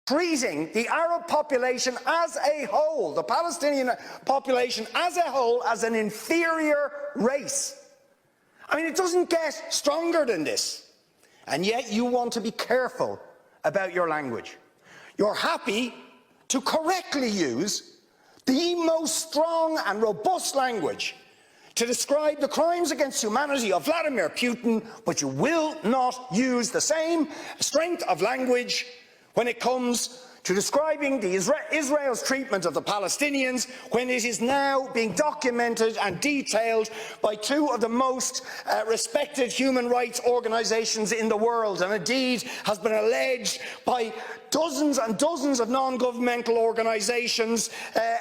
treating the Arab population as a whole, the Palestinian population as a whole, as an inferior race. I mean, it doesn't get stronger than this. And yet you want to be careful about your language. You're happy to correctly use the most strong and robust language to describe the crimes against humanity of Vladimir Putin, but you will not use the same strength of language when it comes to describing Israel's treatment of the Palestinians, when it is now being documented and detailed by two of the most respected human rights organisations in the world, and indeed has been alleged by dozens and dozens of non-governmental organisations,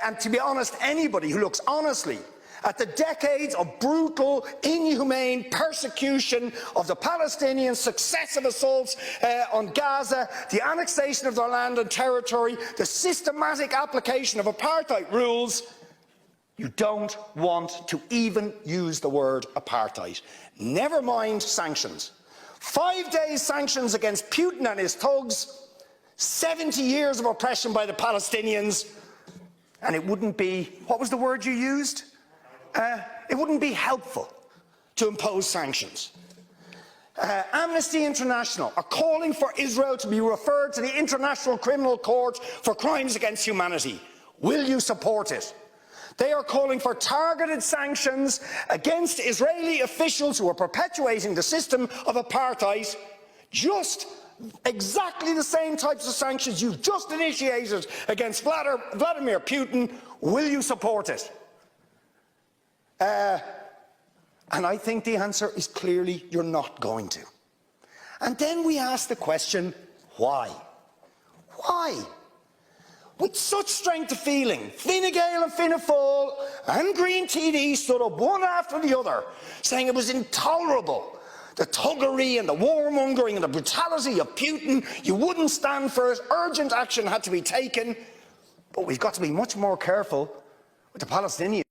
and to be honest, anybody who looks honestly at the decades of brutal, inhumane persecution of the Palestinians, successive assaults on Gaza, the annexation of their land and territory, the systematic application of apartheid rules, you don't want to even use the word apartheid. Never mind sanctions. 5 days sanctions against Putin and his thugs, 70 years of oppression by the Palestinians, and it wouldn't be, what was the word you used? It wouldn't be helpful to impose sanctions. Amnesty International are calling for Israel to be referred to the International Criminal Court for crimes against humanity. Will you support it? They are calling for targeted sanctions against Israeli officials who are perpetuating the system of apartheid, just exactly the same types of sanctions you've just initiated against Vladimir Putin. Will you support it? And I think the answer is clearly you're not going to. And then we ask the question, why? Why? With such strength of feeling, Fine Gael and Fianna Fáil and Green TD stood up one after the other, saying it was intolerable, the thuggery and the warmongering and the brutality of Putin. You wouldn't stand for it. Urgent action had to be taken. But we've got to be much more careful with the Palestinians.